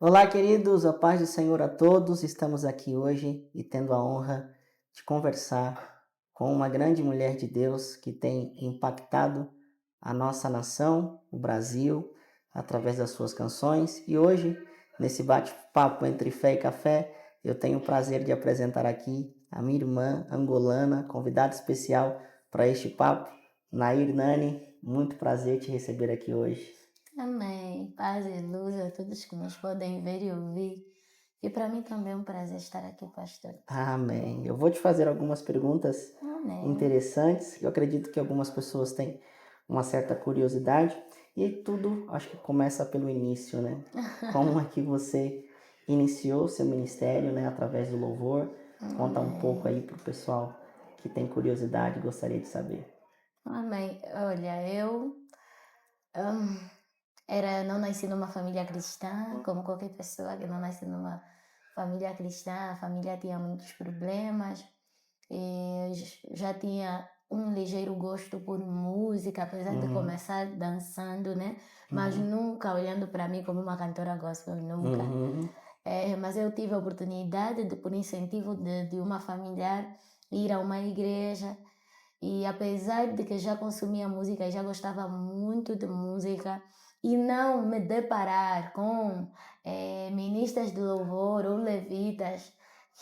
Olá, queridos, a paz do Senhor a todos. Estamos aqui hoje e tendo a honra de conversar com uma grande mulher de Deus que tem impactado a nossa nação, o Brasil, através das suas canções. E hoje, nesse bate-papo entre fé e café, eu tenho o prazer de apresentar aqui a minha irmã angolana, convidada especial para este papo, Nair Nani. Muito prazer te receber aqui hoje. Amém. Paz e luz a todos que nos podem ver e ouvir. E para mim também é um prazer estar aqui, pastor. Amém. Eu vou te fazer algumas perguntas Amém. interessantes. Eu acredito que algumas pessoas têm uma certa curiosidade. E tudo, acho que começa pelo início, né? Como é que você iniciou seu ministério, né? Através do louvor. Conta um pouco Amém. aí pro pessoal que tem curiosidade e gostaria de saber. Amém. Olha, eu hum, não nasci numa família cristã, como qualquer pessoa que não nasce numa família cristã. A família tinha muitos problemas. E já tinha um ligeiro gosto por música, apesar de Uhum, começar dançando, né? Mas uhum, nunca olhando para mim como uma cantora gospel, nunca. uhum, Mas eu tive a oportunidade de, por incentivo de uma familiar, ir a uma igreja e apesar de que já consumia música e já gostava muito de música e não me deparar com ministras de louvor ou levitas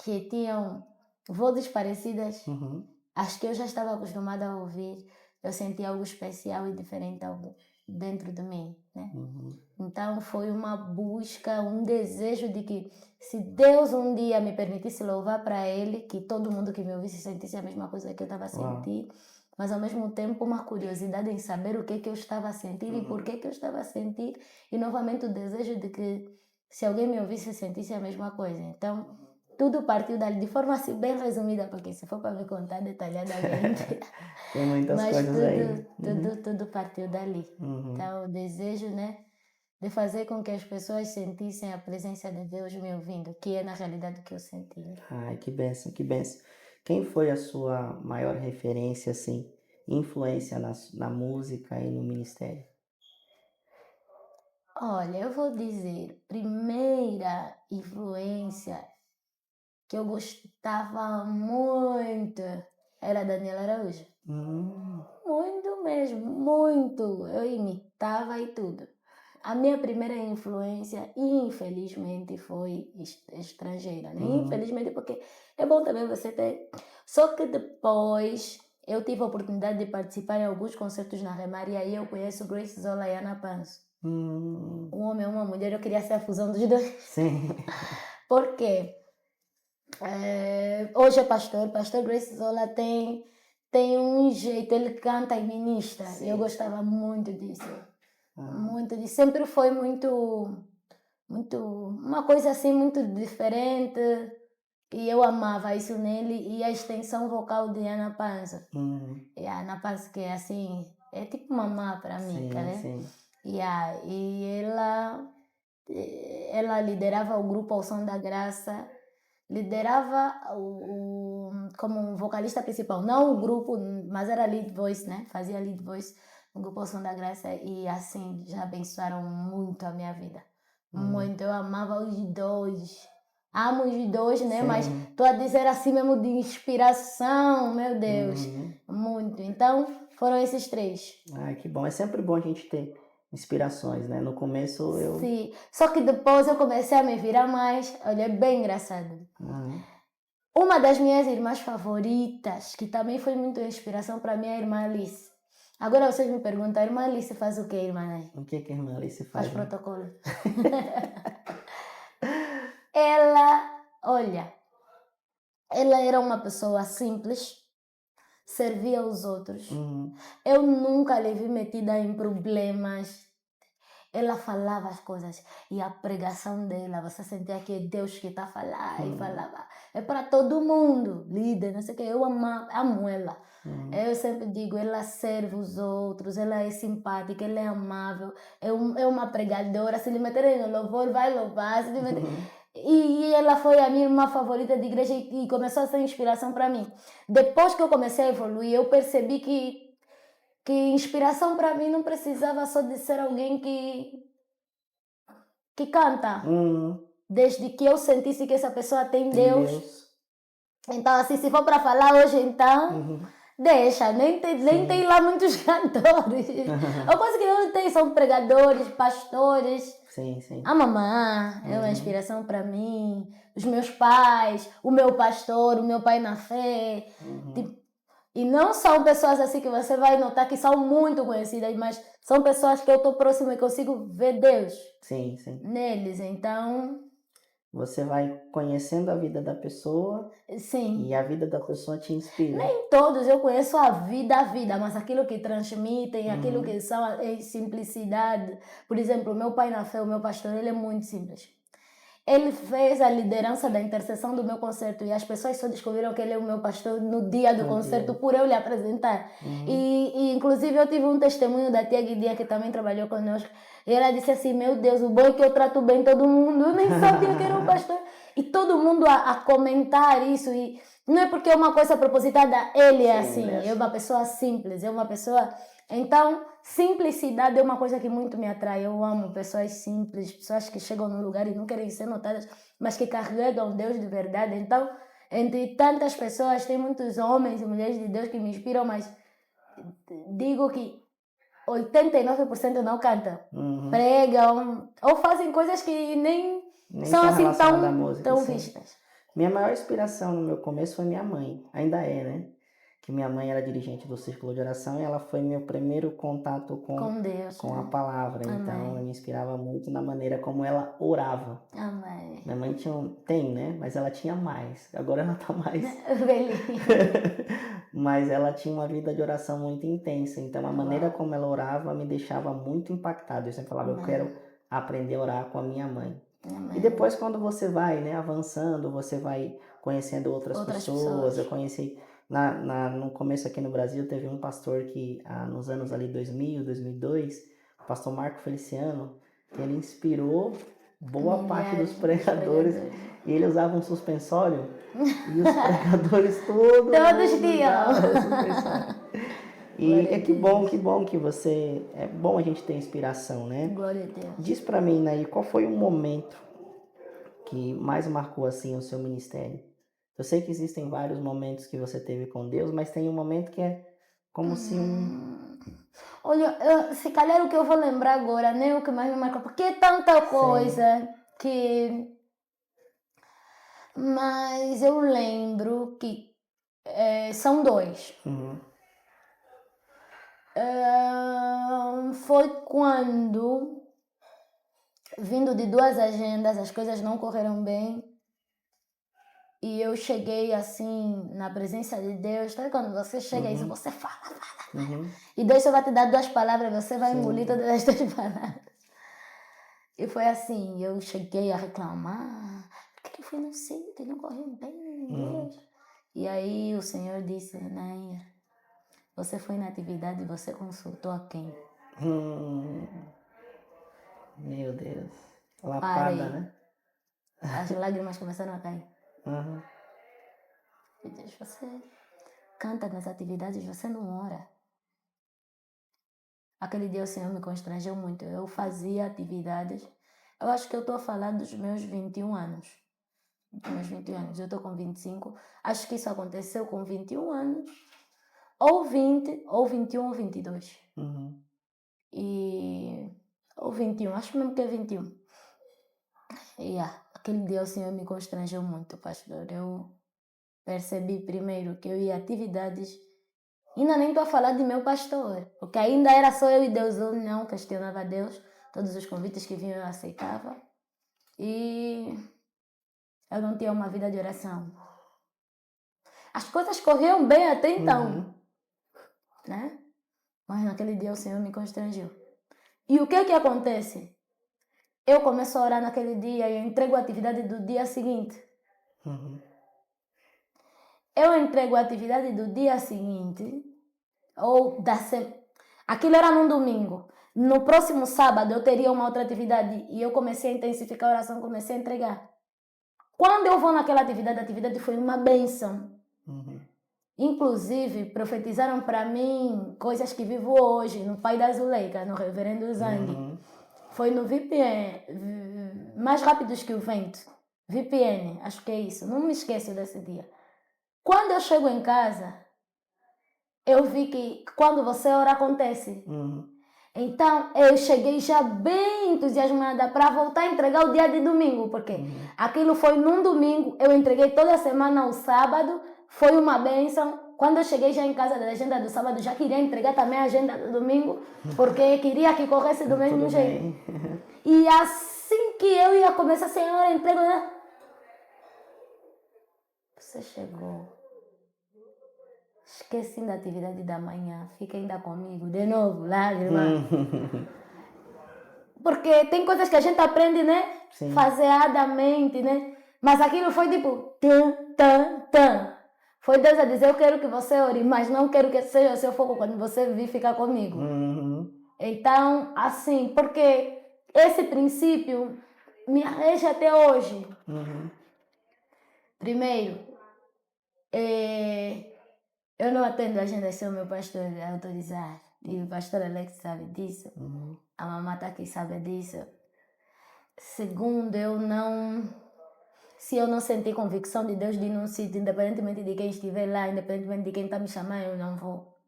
que tinham vozes parecidas uhum, às que eu já estava acostumada a ouvir, eu senti algo especial e diferente algo dentro de mim, né? uhum, Então foi uma busca, um desejo de que se Deus um dia me permitisse louvar para Ele, que todo mundo que me ouvisse sentisse a mesma coisa que eu estava a uau, sentir, mas ao mesmo tempo uma curiosidade em saber o que é que eu estava a sentir e por uhum. que que eu estava a sentir, e novamente o desejo de que se alguém me ouvisse sentisse a mesma coisa. Então tudo partiu dali, de forma assim bem resumida, porque se for para me contar detalhadamente, Tem muitas mas coisas aí. Uhum, tudo partiu dali. uhum. Então o desejo, né? De fazer com que as pessoas sentissem a presença de Deus me ouvindo, que é na realidade o que eu senti, né? Ai, que bênção, que bênção. Quem foi a sua maior referência, assim, influência na música e no ministério? Olha, eu vou dizer, primeira influência que eu gostava muito era Daniela Araújo. Hum, Muito mesmo, muito. Eu imitava e tudo. A minha primeira influência, infelizmente, foi estrangeira, né? uhum, Infelizmente, porque é bom também você ter. Só que depois eu tive a oportunidade de participar em alguns concertos na Remar e aí eu conheço Grace Zola e Ana Panzo. hum, Um homem e uma mulher, eu queria ser a fusão dos dois. sim, Por quê? Hoje é pastor, pastor Grace Zola tem um jeito, ele canta e ministra. E eu sim. gostava muito disso. Ah, Muito disso. Sempre foi muito, uma coisa assim muito diferente. E eu amava isso nele. E a extensão vocal de Ana Panza. E a Ana Panza que é assim, é tipo mamá para mim, sim, né? sim. E ela liderava o grupo Ao Som da Graça, liderava como um vocalista principal, não o grupo, mas era lead voice, né? Fazia lead voice no grupo Ao Som da Graça e assim já abençoaram muito a minha vida. Hum, Muito, eu amava os dois. Amo os dois, né? Mas sim. tô a dizer assim mesmo de inspiração, meu Deus, Uhum. muito. Então foram esses três. Ai, que bom. É sempre bom a gente ter inspirações, né? No começo eu. Sim, só que depois eu comecei a me virar mais. Olha, é bem engraçado. Uhum. Uma das minhas irmãs favoritas, que também foi muito inspiração para mim, é a irmã Alice. Agora vocês me perguntam, a irmã Alice faz o que, irmã Nai? O que que a irmã Alice Faz faz, hein? protocolo. Olha, ela era uma pessoa simples, servia aos outros. Uhum, Eu nunca lhe vi metida em problemas. Ela falava as coisas e a pregação dela, você sentia que é Deus que está a falar e uhum, falava. É para todo mundo, líder, não sei o que. Eu amo ela. uhum, Eu sempre digo, ela serve os outros, ela é simpática, ela é amável, é uma pregadora. Se lhe meterem no louvor, vai louvar. Se lhe meter... uhum. e ela foi a minha irmã favorita de igreja e começou a ser inspiração para mim. Depois que eu comecei a evoluir, eu percebi que inspiração para mim não precisava só de ser alguém que canta. Uhum. Desde que eu sentisse que essa pessoa tem Tem Deus. Então, assim, se for para falar hoje, então, Uhum. deixa. Nem tem lá muitos cantores. A coisa que eu tenho são pregadores, pastores. Sim, sim. A mamãe é uma inspiração para mim. Os meus pais, o meu pastor, o meu pai na fé. Tipo, e não são pessoas assim que você vai notar que são muito conhecidas, mas são pessoas que eu estou próxima e consigo ver Deus Sim, sim. neles. Então, Você vai conhecendo a vida da pessoa sim. e a vida da pessoa te inspira. Nem todos eu conheço a vida, mas aquilo que transmitem, aquilo que são a simplicidade. Por exemplo, o meu pai na fé, o meu pastor, ele é muito simples. Ele fez a liderança da intercessão do meu concerto e as pessoas só descobriram que ele é o meu pastor no dia do concerto por eu lhe apresentar. E inclusive eu tive um testemunho da tia Guidia que também trabalhou conosco. E ela disse assim, meu Deus, o bom é que eu trato bem todo mundo. Eu nem sabia que era um pastor. E todo mundo a comentar isso. E não é porque é uma coisa propositada, ele é assim. É uma pessoa simples, é uma pessoa... Então, simplicidade é uma coisa que muito me atrai. Eu amo pessoas simples, pessoas que chegam num lugar e não querem ser notadas, mas que carregam Deus de verdade. Então, entre tantas pessoas, tem muitos homens e mulheres de Deus que me inspiram, mas digo que 89% não cantam, pregam ou fazem coisas que nem são tá assim relacionada à música, tão sim. vistas. Minha maior inspiração no meu começo foi minha mãe, ainda é, né? Que minha mãe era dirigente do Círculo de Oração e ela foi meu primeiro contato Com Deus, com né? a palavra. Amém. Então, eu me inspirava muito na maneira como ela orava. Amém. Minha mãe tem, né? Mas ela tinha mais. Agora ela tá mais... Mas ela tinha uma vida de oração muito intensa. Então, a maneira como ela orava me deixava muito impactado. Eu sempre falava, eu quero aprender a orar com a minha mãe. E depois, quando você vai, né, avançando, você vai conhecendo outras pessoas. Eu conheci... no começo aqui no Brasil, teve um pastor que, nos anos ali 2000, 2002, o pastor Marco Feliciano, que ele inspirou boa parte dos pregadores. E ele usava um suspensório e os pregadores todos tinham. E é que bom que você... É bom a gente ter inspiração, né? Glória a Deus. Diz pra mim, Nair, qual foi o momento que mais marcou assim o seu ministério? Eu sei que existem vários momentos que você teve com Deus, mas tem um momento que é como se Olha, se calhar o que eu vou lembrar agora, nem o que mais me marcou, porque é tanta coisa que... Mas eu lembro que são dois. Foi quando, vindo de duas agendas, as coisas não correram bem. E eu cheguei assim, na presença de Deus. Sabe quando você chega e você fala. E Deus só vai te dar duas palavras, você vai engolir todas as duas palavras. E foi assim, eu cheguei a reclamar. Porque foi não sei, que não correu bem, Deus. E aí o Senhor disse, Nair, você foi na atividade e você consultou a quem? Meu Deus. Lapada, né? As lágrimas começaram a cair. Meu Deus, você canta nas atividades, você não ora. Aquele dia o Senhor me constrangeu muito. Eu fazia atividades. Eu acho que eu estou a falar dos meus 21 anos. Dos meus 21 anos. Eu estou com 25. Acho que isso aconteceu com 21 anos. Ou 20, ou 21, ou 22. Ou 21, acho mesmo que é 21. Aquele dia o Senhor me constrangeu muito, pastor. Eu percebi primeiro que eu ia a atividades. Ainda nem estou a falar de meu pastor, porque ainda era só eu e Deus. Eu não questionava Deus. Todos os convites que vinham eu aceitava. E eu não tinha uma vida de oração. As coisas corriam bem até então, né? Mas naquele dia o Senhor me constrangeu. E o que acontece? Eu começo a orar naquele dia e eu entrego a atividade do dia seguinte. Eu entrego a atividade do dia seguinte, ou da semana. Aquilo era num domingo. No próximo sábado eu teria uma outra atividade e eu comecei a intensificar a oração, comecei a entregar. Quando eu vou naquela atividade, a atividade foi uma bênção. Inclusive, profetizaram para mim coisas que vivo hoje no Pai da Zuleika, no Reverendo Zang. Foi no VPN, Mais Rápidos que o Vento. VPN, acho que é isso. Não me esqueço desse dia. Quando eu chego em casa, eu vi que quando você ora acontece. Então, eu cheguei já bem entusiasmada para voltar a entregar o dia de domingo, porque aquilo foi num domingo, eu entreguei toda a semana ao sábado, foi uma bênção. Quando eu cheguei já em casa da agenda do sábado, já queria entregar também a agenda do domingo, porque queria que corresse do mesmo jeito. E assim que eu ia começar, Senhor, entrego, né? Você chegou. Esqueci da atividade da manhã, fica ainda comigo, de novo, lágrima. Porque tem coisas que a gente aprende, né? Sim. Faseadamente, né? Mas aquilo foi tipo, tan. Foi Deus a dizer, eu quero que você ore, mas não quero que seja o seu foco quando você vir ficar comigo. Então, assim, porque esse princípio me rege até hoje. Primeiro, eu não atendo a agenda sem o meu pastor autorizar. E o pastor Alex sabe disso. A mamãe tá aqui sabe disso. Segundo, se eu não sentir convicção de Deus de ir num sítio, independentemente de quem estiver lá, independentemente de quem está me chamando, eu não vou.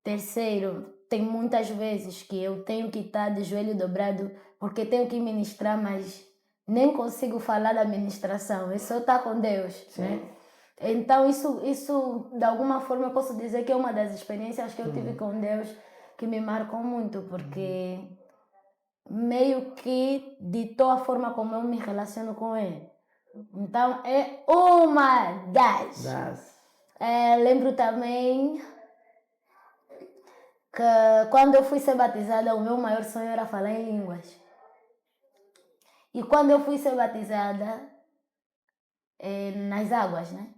Terceiro, tem muitas vezes que eu tenho que estar de joelho dobrado porque tenho que ministrar, mas nem consigo falar da ministração, é só estar com Deus, né? Então isso de alguma forma eu posso dizer que é uma das experiências que eu tive com Deus que me marcou muito, porque meio que ditou a forma como eu me relaciono com Ele. Então é uma das. Lembro também que quando eu fui ser batizada, o meu maior sonho era falar em línguas. E quando eu fui ser batizada nas águas, né?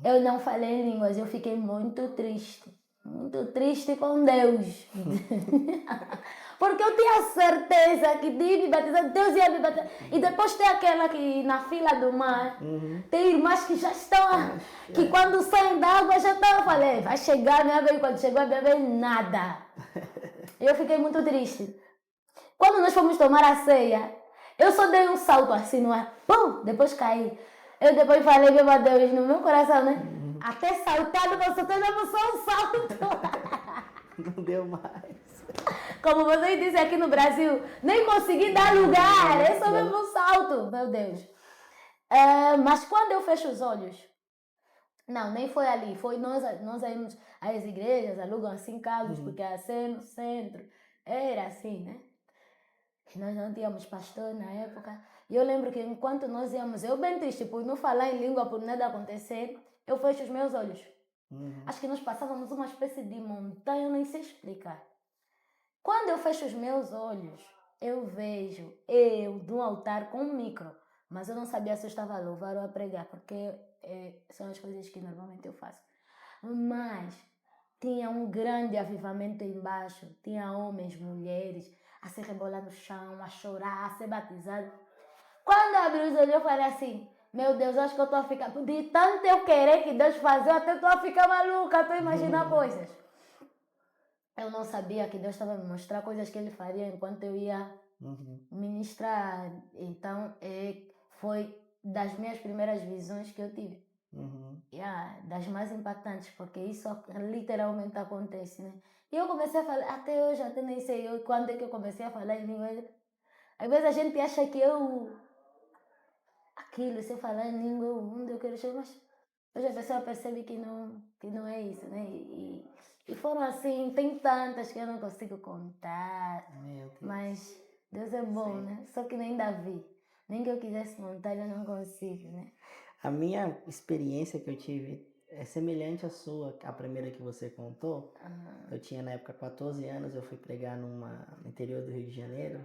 Eu não falei em línguas, eu fiquei muito triste com Deus. Porque eu tinha certeza que de me batizar, Deus ia me batizar. E depois tem aquela que na fila do mar, tem irmãs que já estão, que quando saem da água já estão, eu falei, vai chegar a minha vez, quando chegou a minha vez, nada. Eu fiquei muito triste. Quando nós fomos tomar a ceia, eu só dei um salto assim no ar, pum, depois caí. Eu depois falei, meu Deus, no meu coração, né? Até saltado, você só um salto. Não deu mais. Como vocês dizem aqui no Brasil, nem consegui dar lugar, é só mesmo um salto, meu Deus. Mas quando eu fecho os olhos, não, nem foi ali, foi nós íamos às igrejas, alugam assim carros, porque é assim no centro, era assim, né? Nós não tínhamos pastor na época. E eu lembro que enquanto nós íamos, eu bem triste por não falar em língua, por nada acontecer, eu fecho os meus olhos. Acho que nós passávamos uma espécie de montanha, eu nem sei explicar. Quando eu fecho os meus olhos, eu vejo eu de um altar com um micro. Mas eu não sabia se eu estava a louvar ou a pregar, porque são as coisas que normalmente eu faço. Mas tinha um grande avivamento embaixo. Tinha homens, mulheres, a se rebolar no chão, a chorar, a ser batizado. Quando eu abri os olhos, eu falei assim, meu Deus, acho que eu estou a ficar... De tanto eu querer que Deus fazia, eu até estou a ficar maluca, estou a imaginar coisas. Eu não sabia que Deus estava a me mostrar coisas que Ele faria enquanto eu ia ministrar. Então, foi das minhas primeiras visões que eu tive. Das mais impactantes, porque isso literalmente acontece, né? E eu comecei a falar, até hoje, até nem sei quando é que eu comecei a falar em língua. Às vezes a gente acha que aquilo, se eu falar em língua, onde eu quero chegar, mas hoje a pessoa percebe que não é isso, né? E foram assim, tem tantas que eu não consigo contar, mas Deus é bom, né? Só que nem Davi, nem que eu quisesse contar, eu não consigo, né? A minha experiência que eu tive é semelhante à sua, a primeira que você contou. Eu tinha na época 14 anos, eu fui pregar no interior do Rio de Janeiro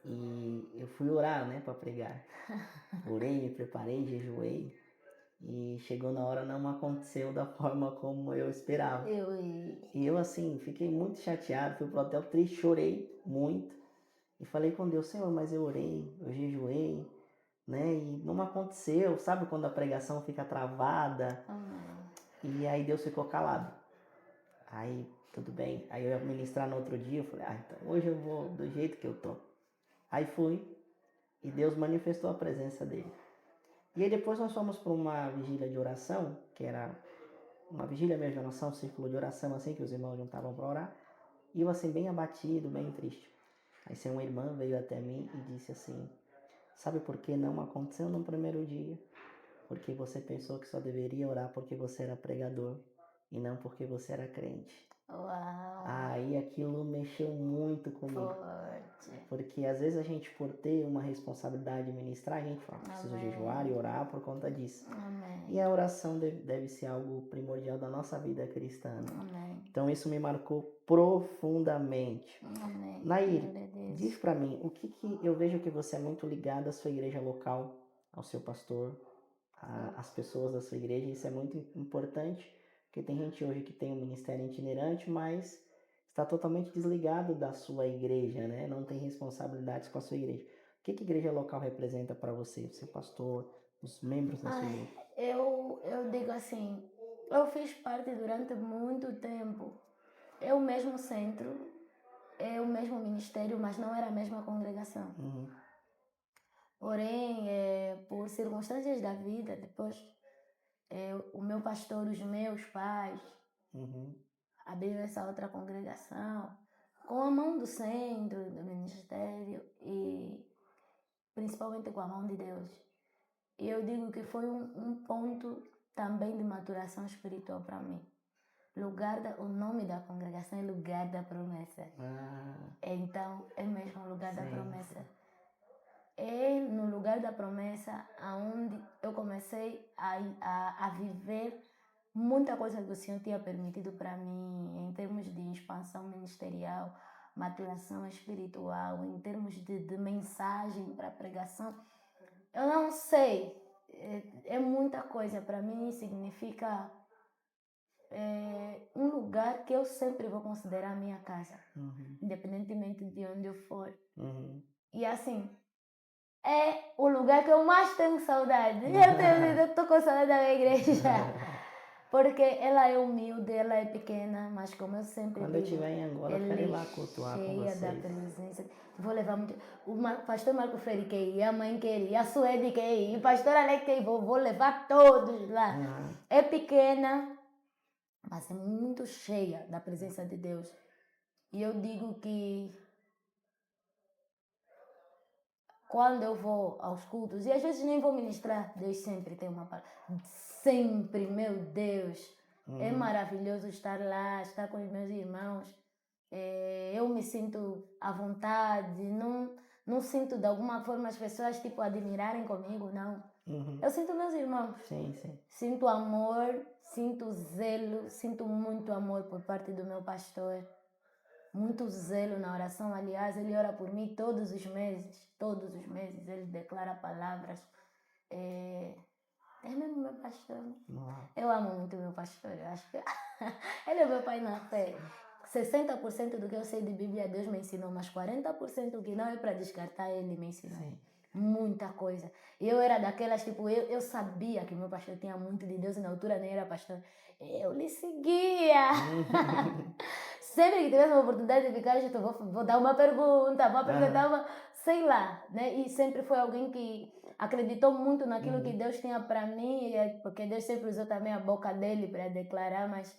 e eu fui orar, né, para pregar. Orei, me preparei, jejuei e chegou na hora, não aconteceu da forma como eu esperava. E eu assim, fiquei muito chateado, fui pro hotel triste, chorei muito e falei com Deus, Senhor, mas eu orei, eu jejuei, né, e não aconteceu, sabe quando a pregação fica travada? E aí Deus ficou calado. Aí tudo bem. Aí eu ia ministrar no outro dia, eu falei, então hoje eu vou do jeito que eu tô. Aí fui e Deus manifestou a presença dele. E aí depois nós fomos para uma vigília de oração, que era uma vigília mesmo de oração, um círculo de oração assim, que os irmãos juntavam para orar. E eu assim, bem abatido, bem triste. Aí uma irmã veio até mim e disse assim, sabe por que não aconteceu no primeiro dia? Porque você pensou que só deveria orar porque você era pregador e não porque você era crente. Uau, Aí aquilo mexeu muito comigo. forte. Porque às vezes a gente, por ter uma responsabilidade de ministrar, a gente fala, preciso Amém. jejuar e orar por conta disso. Amém. E a oração deve ser algo primordial da nossa vida cristã. Amém. Então isso me marcou profundamente. Amém. Nair, Glória a Deus. diz pra mim, o que eu vejo que você é muito ligado à sua igreja local, ao seu pastor, às pessoas da sua igreja, isso é muito importante, porque tem gente hoje que tem um ministério itinerante, mas está totalmente desligado da sua igreja, né? Não tem responsabilidades com a sua igreja. O que a igreja local representa para você, o seu pastor, os membros da sua igreja? Eu digo assim, eu fiz parte durante muito tempo. É o mesmo centro, é o mesmo ministério, mas não era a mesma congregação. Uhum. Porém, por circunstâncias da vida, depois o meu pastor, os meus pais, abriram essa outra congregação com a mão do centro, do ministério e principalmente com a mão de Deus. E eu digo que foi um ponto também de maturação espiritual para mim. O nome da congregação é Lugar da Promessa. Então, é mesmo o Lugar da Promessa. É no Lugar da Promessa onde eu comecei a viver muita coisa que o Senhor tinha permitido para mim em termos de expansão ministerial, maturação espiritual, em termos de mensagem para pregação. Eu não sei, é muita coisa. Para mim significa um lugar que eu sempre vou considerar a minha casa, independentemente de onde eu for. E assim, é o lugar que eu mais tenho saudade. Eu estou com saudade da minha igreja. Porque ela é humilde, ela é pequena, mas como eu sempre digo... Quando eu estiver em Angola, eu quero ir lá cultuar com vocês. Cheia da presença. Vou levar muito... O pastor Marco Freire quer ir, a mãe quer ir, a Suede quer ir, o pastor Alex quer ir, vou levar todos lá. É pequena, mas é muito cheia da presença de Deus. E eu digo que quando eu vou aos cultos, e às vezes nem vou ministrar, Deus sempre tem uma palavra. Sempre, meu Deus. É maravilhoso estar lá, estar com os meus irmãos. Eu me sinto à vontade, não sinto de alguma forma as pessoas tipo admirarem comigo, não. Eu sinto meus irmãos. Sim. Sinto amor, sinto zelo, sinto muito amor por parte do meu pastor. Muito zelo na oração. Aliás, ele ora por mim todos os meses. Todos os meses ele declara palavras. É mesmo meu pastor. Eu amo muito meu pastor. Eu acho que ele é meu pai na fé. 60% do que eu sei de Bíblia Deus me ensinou, mas 40% que não é para descartar, ele me ensinou. Sim. Muita coisa. E eu era daquelas, tipo, eu sabia que meu pastor tinha muito de Deus e na altura nem era pastor. Eu lhe seguia. Sempre que tivesse uma oportunidade de ficar junto, vou dar uma pergunta, vou apresentar uma... Sei lá, né? E sempre foi alguém que acreditou muito naquilo que Deus tinha para mim, porque Deus sempre usou também a boca dele para declarar, mas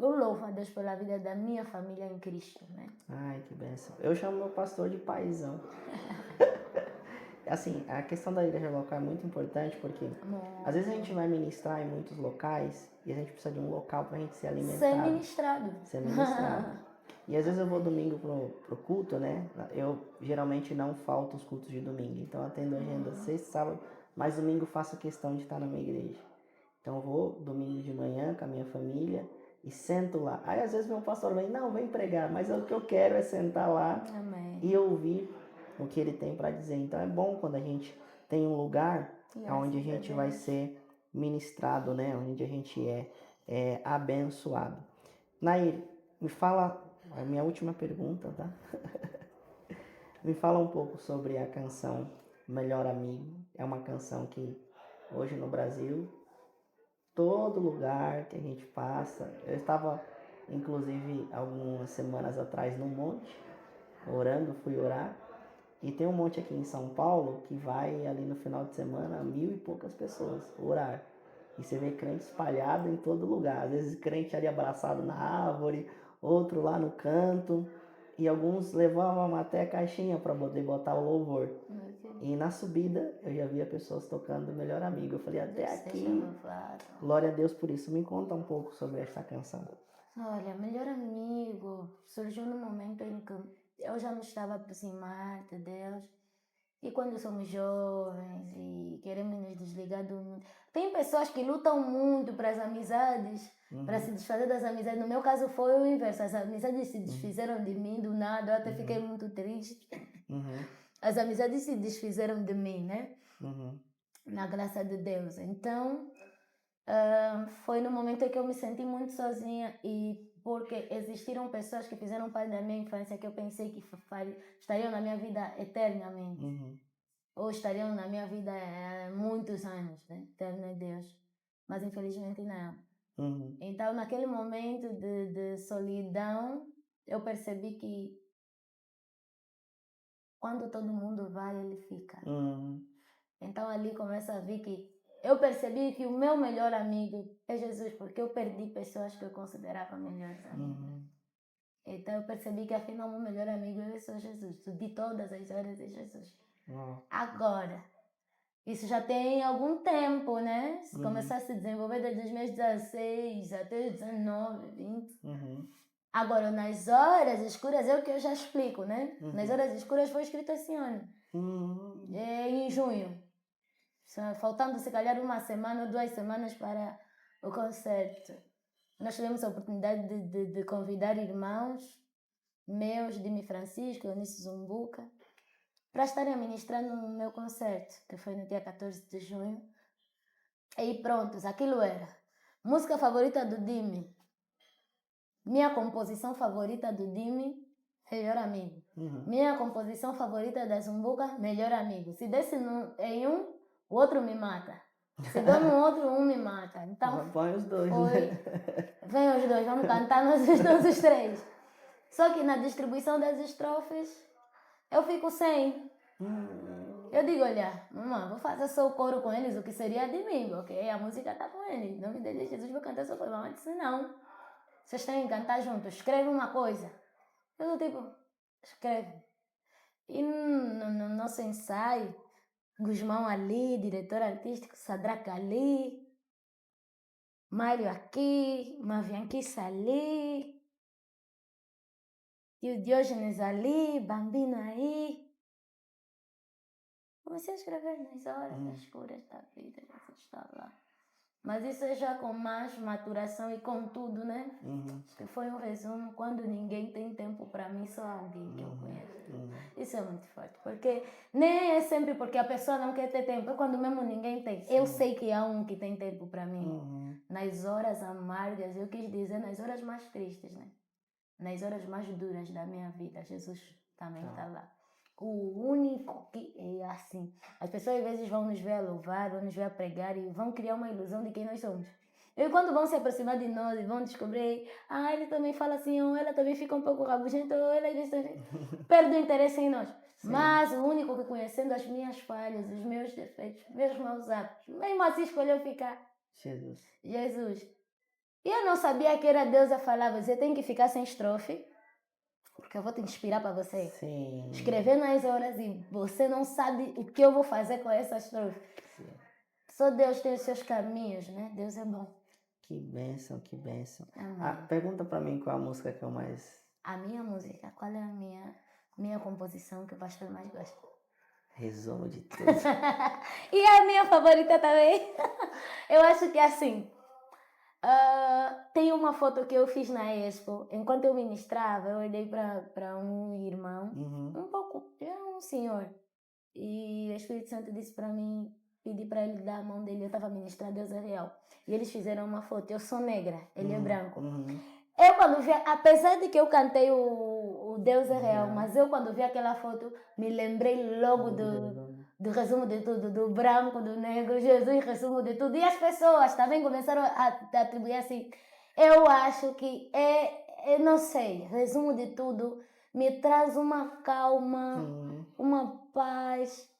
eu louvo a Deus pela vida da minha família em Cristo, né? Ai, que bênção. Eu chamo meu pastor de paizão. Assim, a questão da igreja local é muito importante porque às vezes a gente vai ministrar em muitos locais e a gente precisa de um local pra gente ser alimentado. Ser ministrado. E às vezes eu vou domingo pro culto, né? Eu geralmente não falto os cultos de domingo. Então eu atendo a agenda sexta, sábado, mas domingo faço questão de estar na minha igreja. Então eu vou domingo de manhã com a minha família e sento lá. Aí às vezes meu pastor vem pregar, mas o que eu quero é sentar lá e ouvir o que ele tem para dizer. Então é bom quando a gente tem um lugar onde a gente vai ser ministrado, né? Onde a gente é abençoado. Nair, me fala, a minha última pergunta, tá? Me fala um pouco sobre a canção Melhor Amigo. É uma canção que hoje no Brasil, todo lugar que a gente passa, eu estava inclusive algumas semanas atrás no monte, orando, fui orar. E tem um monte aqui em São Paulo que vai ali no final de semana 1.000 e poucas pessoas orar. E você vê crente espalhado em todo lugar. Às vezes crente ali abraçado na árvore, outro lá no canto. E alguns levavam até a caixinha para poder botar o louvor. E na subida eu já via pessoas tocando Melhor Amigo. Eu falei, até aqui, glória a Deus por isso. Me conta um pouco sobre esta canção. Olha, Melhor Amigo surgiu no momento em que eu já me estava a aproximar de Deus. E quando somos jovens e queremos nos desligar do mundo. Tem pessoas que lutam muito para as amizades, para se desfazer das amizades. No meu caso foi o inverso. As amizades se desfizeram de mim do nada. Eu até fiquei muito triste. As amizades se desfizeram de mim, né? Na graça de Deus. Então, foi no momento em que eu me senti muito sozinha e porque existiram pessoas que fizeram parte da minha infância que eu pensei que estariam na minha vida eternamente. Ou estariam na minha vida há muitos anos, né? Eterno é Deus. Mas infelizmente não. Então, naquele momento de solidão, eu percebi que quando todo mundo vai, ele fica. Então, ali começa a ver que eu percebi que o meu melhor amigo é Jesus, porque eu perdi pessoas que eu considerava melhores amigos. Então, eu percebi que afinal o meu melhor amigo é só Jesus. De todas as horas é Jesus. Agora, isso já tem algum tempo, né? Começou a se desenvolver desde os meus 16 até os 19, 20. Agora, nas horas escuras é o que eu já explico, né? Nas horas escuras foi escrito esse ano. Em junho. Faltando se calhar uma semana ou 2 semanas para o concerto. Nós tivemos a oportunidade de convidar irmãos meus, Dimi Francisco, Eunice Zumbuca, para estarem ministrando no meu concerto, que foi no dia 14 de junho. E prontos, aquilo era música favorita do Dimi, minha composição favorita do Dimi, Melhor Amigo. Minha composição favorita da Zumbuca, Melhor Amigo. Se desse em um, o outro me mata. Se dou no outro, um me mata. Então, põe os dois, vem os dois, vamos cantar nós os três. Só que na distribuição das estrofes, eu fico sem. Eu digo, olha, mamãe, vou fazer só o coro com eles, o que seria de mim, ok? A música tá com eles. Em nome de Jesus, vou cantar só com eles. Mamãe disse, não. Vocês têm que cantar juntos. Escreve uma coisa. Eu tipo, escreve. E no nosso ensaio, Guzmão ali, diretor artístico, Sadraca ali, Mário aqui, Mavianquissa ali, e o Diógenes ali, Bambina aí. Comecei a escrever nas horas escuras da vida, Jesus está lá. Mas isso é já com mais maturação e com tudo, né? Que foi um resumo, quando ninguém tem tempo para mim, só alguém que eu conheço. Isso é muito forte, porque nem é sempre porque a pessoa não quer ter tempo, é quando mesmo ninguém tem. Eu sei que há um que tem tempo para mim. Nas horas amargas, eu quis dizer nas horas mais tristes, né? Nas horas mais duras da minha vida, Jesus também está lá. O único que é assim. As pessoas às vezes vão nos ver a louvar, vão nos ver a pregar e vão criar uma ilusão de quem nós somos. E quando vão se aproximar de nós e vão descobrir, ele também fala assim, ou ela também fica um pouco rabugenta, ou ela às vezes perde o interesse em nós. Mas o único que, conhecendo as minhas falhas, os meus defeitos, meus maus atos, mesmo assim escolheu ficar Jesus. E eu não sabia que era Deus a falar, você tem que ficar sem estrofe, porque eu vou te inspirar para você escrever nas horas e você não sabe o que eu vou fazer com essa estrofe. Só Deus tem os seus caminhos, né? Deus é bom. Que bênção, que bênção. Pergunta para mim qual a música que eu mais... A minha música, qual é a minha composição que o pastor mais gosta? Resumo de tudo. E a minha favorita também. Eu acho que é assim... tem uma foto que eu fiz na Expo. Enquanto eu ministrava, eu olhei para um irmão, um pouco, era um senhor. E o Espírito Santo disse para mim, pedi para ele dar a mão dele. Eu estava ministrando, Deus é real. E eles fizeram uma foto. Eu sou negra, ele é branco. Eu quando vi, apesar de que eu cantei o Deus é real, mas eu quando vi aquela foto, me lembrei logo do resumo de tudo, do branco, do negro, Jesus, resumo de tudo. E as pessoas também começaram a atribuir assim. Eu acho que Eu não sei, resumo de tudo, me traz uma calma, Hum, uma paz.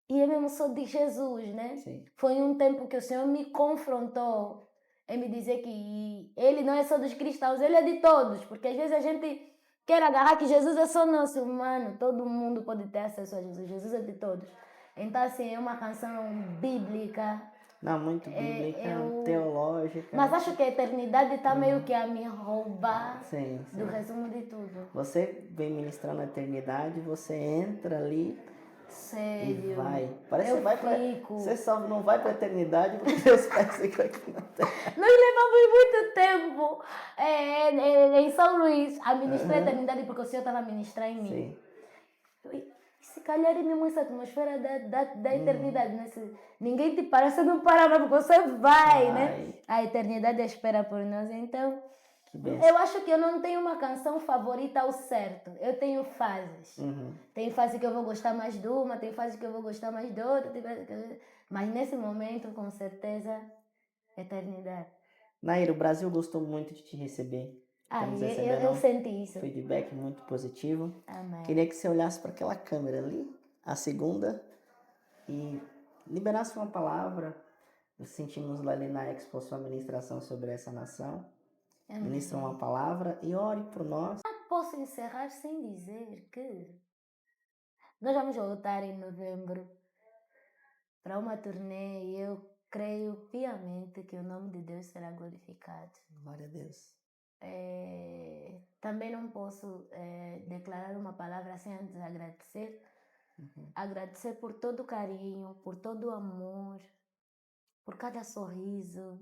E eu mesmo sou de Jesus, né? sim. Foi um tempo que o Senhor me confrontou em me dizer que Ele não é só dos cristãos, Ele é de todos. Porque às vezes a gente quer agarrar que Jesus é só nosso humano, todo mundo pode ter acesso a Jesus, Jesus é de todos. Então, assim, é uma canção bíblica. Não, muito bíblica, Eu... Mas teológica. acho que a eternidade está meio que a me roubar Sim, do sim. resumo de tudo. Você vem ministrando a eternidade, você entra ali e Sério, vai. Parece que eu você vai pra. fico. Você só não vai pra eternidade porque seus pés ficam aqui na terra. Nós levamos muito tempo em São Luís a ministrar a eternidade porque o Senhor estava a ministrar em mim. Sim. E se calhar é mesmo essa atmosfera da eternidade, né? Ninguém te para, você não para, mas porque você vai, né? A eternidade espera por nós. Então, Que benção. eu acho que eu não tenho uma canção favorita ao certo. Eu tenho fases. Tem fase que eu vou gostar mais de uma, tem fase que eu vou gostar mais de outra. Mas nesse momento, com certeza, eternidade. Naira, o Brasil gostou muito de te receber. Estamos recebendo Eu senti isso. feedback muito positivo. Amém. Queria que você olhasse para aquela câmera ali, a segunda, e liberasse uma palavra. Nós sentimos lá ali na Expo sua ministração sobre essa nação. Amém. Ministra uma palavra e ore por nós. Posso encerrar sem dizer que nós vamos voltar em novembro para uma turnê e eu creio piamente que o nome de Deus será glorificado. Glória a Deus. Também não posso declarar uma palavra sem antes agradecer. Agradecer por todo o carinho, por todo o amor, por cada sorriso.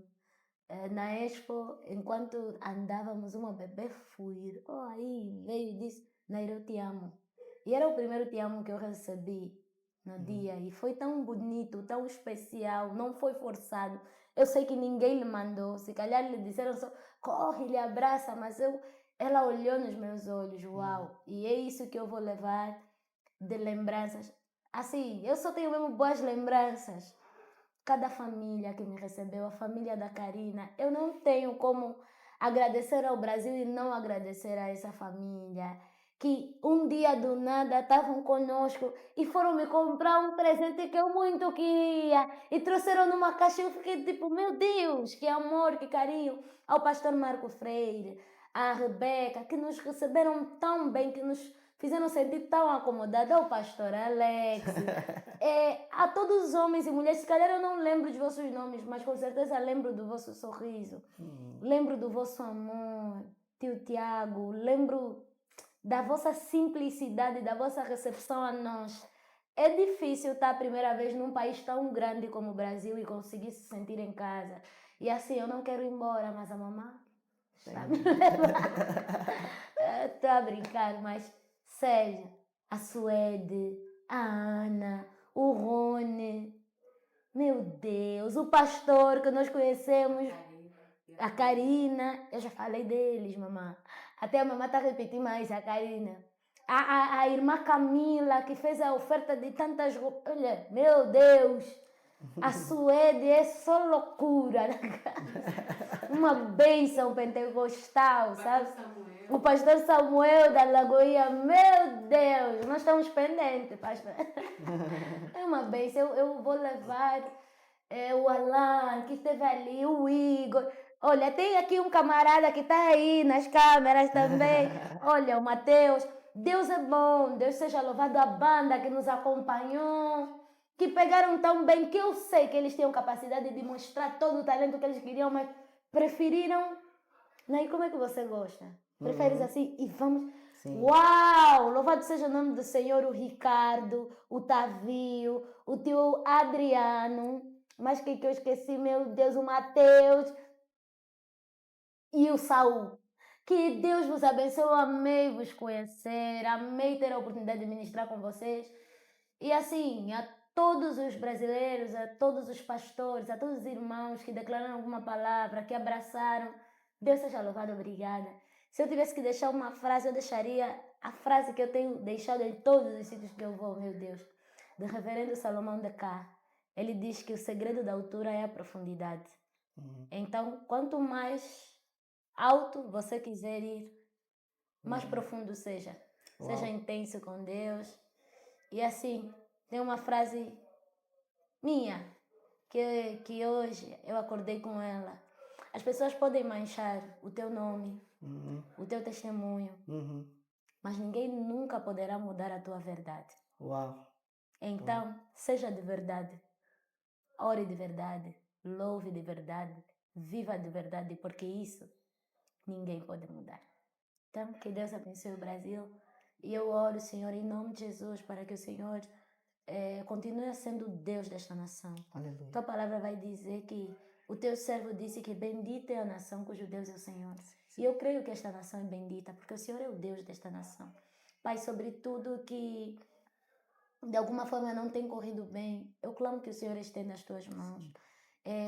Na Expo, enquanto andávamos, uma bebê fui. Aí veio e disse: Naira, eu te amo. E era o primeiro te amo que eu recebi no dia. E foi tão bonito, tão especial, não foi forçado. Eu sei que ninguém lhe mandou. Se calhar lhe disseram só: corre, lhe abraça. Mas ela olhou nos meus olhos, uau. E é isso que eu vou levar de lembranças. Assim, eu só tenho mesmo boas lembranças. Cada família que me recebeu, a família da Karina, eu não tenho como agradecer ao Brasil e não agradecer a essa família que um dia do nada estavam conosco e foram me comprar um presente que eu muito queria e trouxeram numa caixa e eu fiquei tipo, meu Deus, que amor, que carinho. Ao pastor Marco Freire, à Rebeca, que nos receberam tão bem, que nos fizeram sentir tão acomodados, ao pastor Alex, a todos os homens e mulheres. Se calhar eu não lembro de vossos nomes, mas com certeza lembro do vosso sorriso, lembro do vosso amor, tio Tiago, lembro da vossa simplicidade, da vossa recepção a nós. É difícil estar a primeira vez num país tão grande como o Brasil e conseguir se sentir em casa. E assim, eu não quero ir embora, mas a mamãe está me levando. Estou a brincar, mas sério, a Suede, a Ana, o Rony, meu Deus, o pastor que nós conhecemos, a Karina, eu já falei deles, mamãe. Até a mamãe está a repetir mais, a Karina. A irmã Camila, que fez a oferta de tantas roupas. Olha, meu Deus, a Suede é só loucura na casa. Uma bênção pentecostal, sabe? O pastor Samuel da Lagoinha, meu Deus, nós estamos pendentes, pastor. É uma bênção, eu vou levar o Alan, que esteve ali, o Igor. Olha, tem aqui um camarada que está aí nas câmeras também. Olha, o Mateus. Deus é bom, Deus seja louvado, a banda que nos acompanhou, que pegaram tão bem, que eu sei que eles tinham capacidade de mostrar todo o talento que eles queriam, mas preferiram. Né? E como é que você gosta? Preferes assim e vamos. Sim. Uau! Louvado seja o nome do Senhor, o Ricardo, o Tavio, o tio Adriano, mas que eu esqueci, meu Deus, o Mateus e o Saul. Que Deus vos abençoe, eu amei vos conhecer, amei ter a oportunidade de ministrar com vocês. E assim, a todos os brasileiros, a todos os pastores, a todos os irmãos que declararam alguma palavra, que abraçaram, Deus seja louvado, obrigada. Se eu tivesse que deixar uma frase, eu deixaria a frase que eu tenho deixado em todos os sítios que eu vou, meu Deus, do reverendo Salomão de Cá. Ele diz que o segredo da altura é a profundidade. Então, quanto mais alto você quiser ir, mais Uhum. profundo seja. Uau. Seja intenso com Deus. E assim, tem uma frase minha que hoje eu acordei com ela. As pessoas podem manchar o teu nome, Uhum. o teu testemunho, Uhum. mas ninguém nunca poderá mudar a tua verdade. Uau. Então, seja de verdade, ore de verdade, louve de verdade, viva de verdade, porque isso ninguém pode mudar. Então, que Deus abençoe o Brasil. E eu oro, Senhor, em nome de Jesus, para que o Senhor continue sendo o Deus desta nação. Aleluia. Tua palavra vai dizer que o teu servo disse que bendita é a nação cujo Deus é o Senhor. E eu creio que esta nação é bendita, porque o Senhor é o Deus desta nação. Pai, sobre tudo que de alguma forma não tem corrido bem, eu clamo que o Senhor estenda as tuas mãos.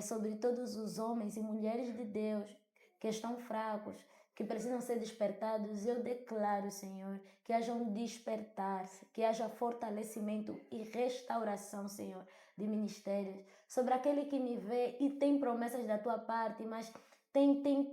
Sobre todos os homens e mulheres de Deus que estão fracos, que precisam ser despertados, eu declaro, Senhor, que haja um despertar, que haja fortalecimento e restauração, Senhor, de ministérios. Sobre aquele que me vê e tem promessas da tua parte, mas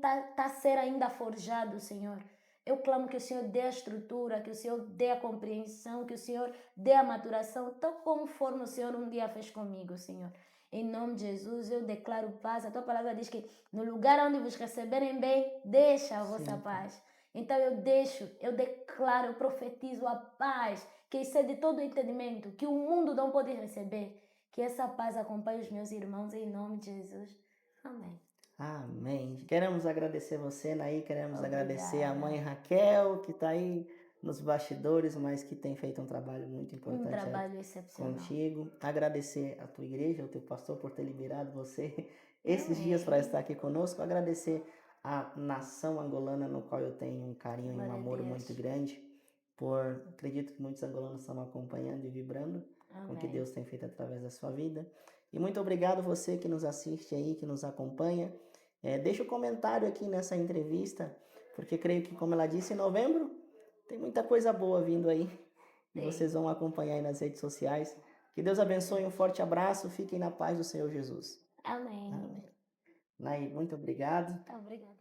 tá a ser ainda forjado, Senhor. Eu clamo que o Senhor dê a estrutura, que o Senhor dê a compreensão, que o Senhor dê a maturação, tal conforme o Senhor um dia fez comigo, Senhor. Em nome de Jesus, eu declaro paz. A tua palavra diz que no lugar onde vos receberem bem, deixa a vossa Sim. paz. Então eu declaro, eu profetizo a paz, que excede todo o entendimento, que o mundo não pode receber. Que essa paz acompanhe os meus irmãos, em nome de Jesus. Amém. Amém. Queremos agradecer você, Naí, queremos agradecer a mãe Obrigada. Raquel, que está aí nos bastidores, mas que tem feito um trabalho muito Um importante trabalho excepcional. contigo. Agradecer a tua igreja, o teu pastor, por ter liberado você esses dias para Amém. estar aqui conosco. Agradecer a nação angolana, no qual eu tenho um carinho e um Glória a amor Deus. muito grande. Acredito que muitos angolanos estão acompanhando e vibrando com o que Amém. Deus tem feito através da sua vida. E muito obrigado você que nos assiste aí, que nos acompanha. Deixa um comentário aqui nessa entrevista, porque creio que, como ela disse, em novembro tem muita coisa boa vindo aí. E Sim. vocês vão acompanhar aí nas redes sociais. Que Deus abençoe, um forte abraço, fiquem na paz do Senhor Jesus. Amém. Amém. Naí, muito obrigado. Obrigada.